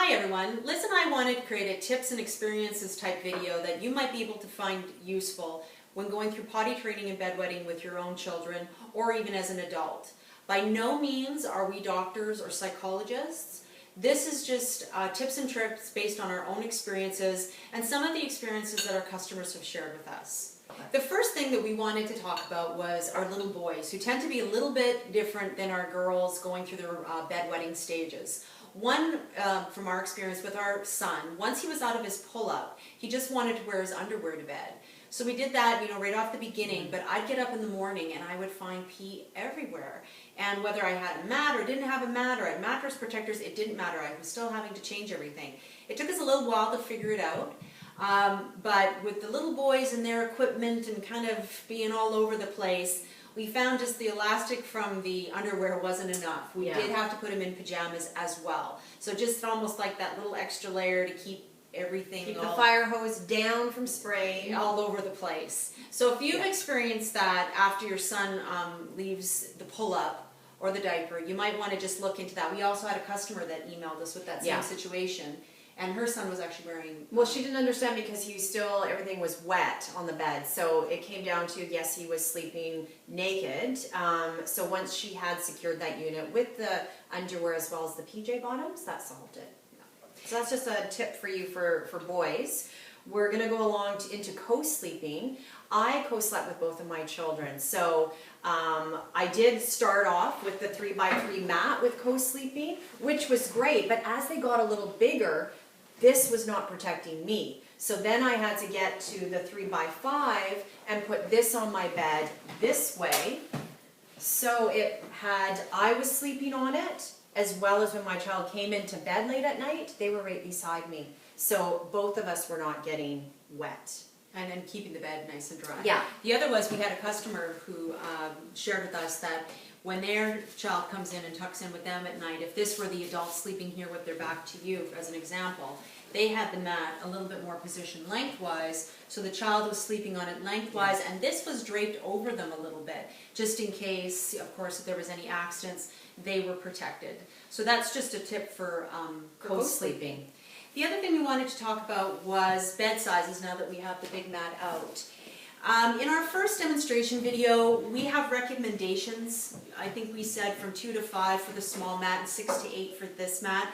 Hi everyone, Liz and I wanted to create a tips and experiences type video that you might be able to find useful when going through potty training and bedwetting with your own children or even as an adult. By no means are we doctors or psychologists. This is just tips and tricks based on our own experiences and some of the experiences that our customers have shared with us. The first thing that we wanted to talk about was our little boys, who tend to be a little bit different than our girls going through their bedwetting stages. One, from our experience with our son, once he was out of his pull-up, he just wanted to wear his underwear to bed. So we did that, right off the beginning, but I'd get up in the morning and I would find pee everywhere. And whether I had a mat or didn't have a mat or had mattress protectors, it didn't matter. I was still having to change everything. It took us a little while to figure it out. But with the little boys and their equipment and kind of being all over the place, we found just the elastic from the underwear wasn't enough. We did have to put them in pajamas as well. So just almost like that little extra layer to keep everything Keep the fire hose down from spray. All over the place. So if you've experienced that after your son leaves the pull-up or the diaper, you might want to just look into that. We also had a customer that emailed us with that same situation. And her son was actually wearing... Well, she didn't understand because everything was wet on the bed. So it came down to, yes, he was sleeping naked. So once she had secured that unit with the underwear as well as the PJ bottoms, that solved it. So that's just a tip for you for boys. We're going to go along into co-sleeping. I co-slept with both of my children. So I did start off with the 3x3 mat with co-sleeping, which was great. But as they got a little bigger, this was not protecting me. So then I had to get to the 3x5 and put this on my bed this way. So I was sleeping on it, as well as when my child came into bed late at night, they were right beside me. So both of us were not getting wet. And then keeping the bed nice and dry. Yeah. The other was we had a customer who shared with us that when their child comes in and tucks in with them at night, if this were the adult sleeping here with their back to you, as an example, they had the mat a little bit more positioned lengthwise, so the child was sleeping on it lengthwise, and this was draped over them a little bit, just in case, of course, if there was any accidents, they were protected. So that's just a tip for co-sleeping. The other thing we wanted to talk about was bed sizes now that we have the big mat out. In our first demonstration video, we have recommendations. I think we said from 2 to 5 for the small mat and 6 to 8 for this mat.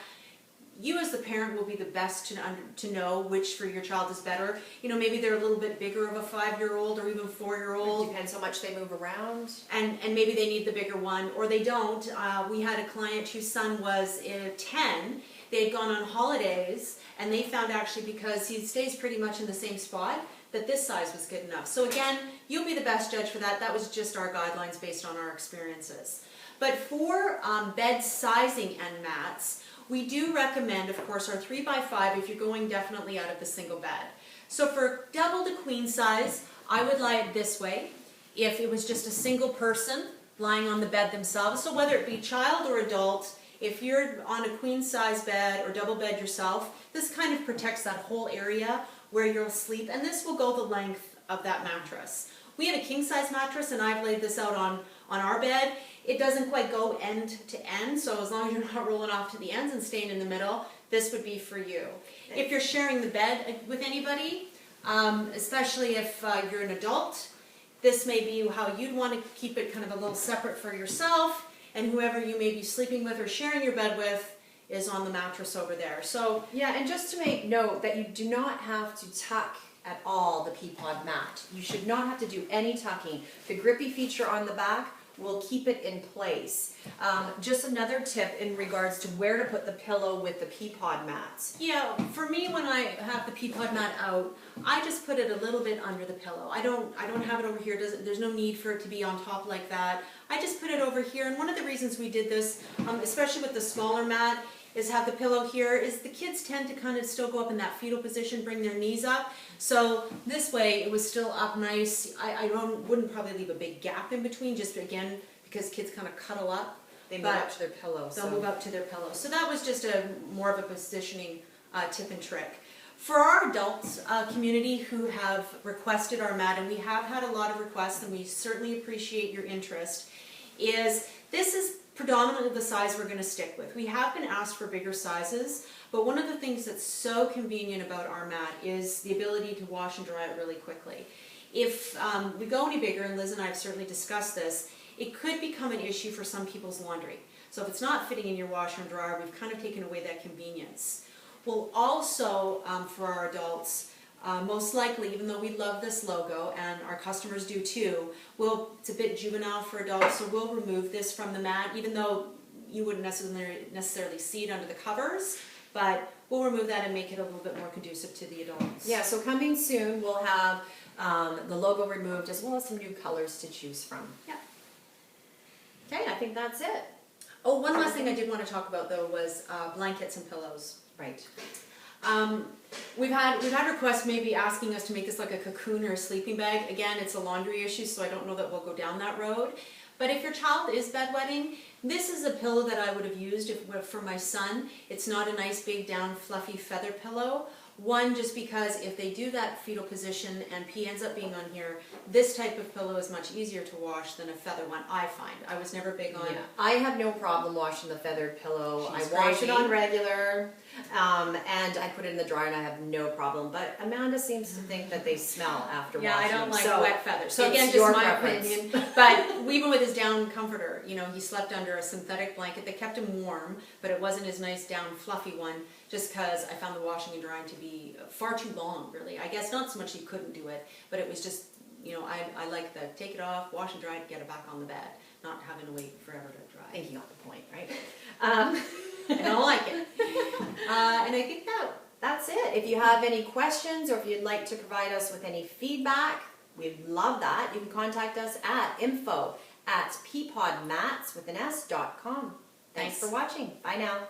You as the parent will be the best to know which for your child is better. Maybe they're a little bit bigger of a 5-year-old or even 4-year-old. It depends how much they move around. And maybe they need the bigger one, or they don't. We had a client whose son was 10. They had gone on holidays, and they found actually, because he stays pretty much in the same spot, that this size was good enough. So again, you'll be the best judge for that. That was just our guidelines based on our experiences. But for bed sizing and mats, we do recommend, of course, our 3x5 if you're going definitely out of the single bed. So for double to queen size, I would lie it this way. If it was just a single person lying on the bed themselves, so whether it be child or adult, if you're on a queen size bed or double bed yourself, this kind of protects that whole area where you'll sleep, and this will go the length of that mattress. We have a king size mattress, and I've laid this out on our bed. It doesn't quite go end to end, so as long as you're not rolling off to the ends and staying in the middle, this would be for you. If you're sharing the bed with anybody, especially if you're an adult, this may be how you'd want to keep it kind of a little separate for yourself, and whoever you may be sleeping with or sharing your bed with is on the mattress over there. So yeah, and just to make note that you do not have to tuck at all the PeapodMat. You should not have to do any tucking. The grippy feature on the back will keep it in place. Just another tip in regards to where to put the pillow with the PeapodMats. Yeah, for me, when I have the PeapodMat out, I just put it a little bit under the pillow. I don't have it over here. There's no need for it to be on top like that. I just put it over here, and one of the reasons we did this, especially with the smaller mat, is have the pillow here, is the kids tend to kind of still go up in that fetal position, bring their knees up. So this way it was still up nice. I wouldn't probably leave a big gap in between, just again, because kids kind of cuddle up. They move up to their pillow. They'll move up to their pillow. So that was just more of a positioning tip and trick. For our adults community who have requested our mat, and we have had a lot of requests, and we certainly appreciate your interest, is this is predominantly the size we're going to stick with. We have been asked for bigger sizes, but one of the things that's so convenient about our mat is the ability to wash and dry it really quickly. If we go any bigger, and Liz and I have certainly discussed this, it could become an issue for some people's laundry. So if it's not fitting in your washer and dryer, we've kind of taken away that convenience. We'll also, for our adults, most likely, even though we love this logo, and our customers do too, it's a bit juvenile for adults, so we'll remove this from the mat, even though you wouldn't necessarily see it under the covers, but we'll remove that and make it a little bit more conducive to the adults. Yeah, so coming soon, we'll have the logo removed as well as some new colors to choose from. Yeah. Okay, I think that's it. Oh, one last thing I did want to talk about though was blankets and pillows. Right. We've had requests maybe asking us to make this like a cocoon or a sleeping bag. Again, it's a laundry issue, so I don't know that we'll go down that road. But if your child is bedwetting, this is a pillow that I would have used for my son. It's not a nice big down fluffy feather pillow. One, just because if they do that fetal position and pee ends up being on here, this type of pillow is much easier to wash than a feather one, I find. I was never big on... Yeah, I have no problem washing the feathered pillow. She's I wash crazy. it on regular, and I put it in the dryer and I have no problem. But Amanda seems to think that they smell after Yeah, washing I don't them. like wet feathers. So again, it's just your my preference. opinion. But even with his down comforter, you know, he slept under a synthetic blanket that kept him warm, but it wasn't his nice down fluffy one, just because I found the washing and drying to be far too long, really. I guess not so much he couldn't do it, but it was just, you know, I like the take it off, wash and dry it, get it back on the bed, not having to wait forever to dry. I think you got the point, right? I don't like it. And I think That's it. If you have any questions or if you'd like to provide us with any feedback, we'd love that. You can contact us at info@PeapodMats.com. Thanks Thanks. for watching. Bye now.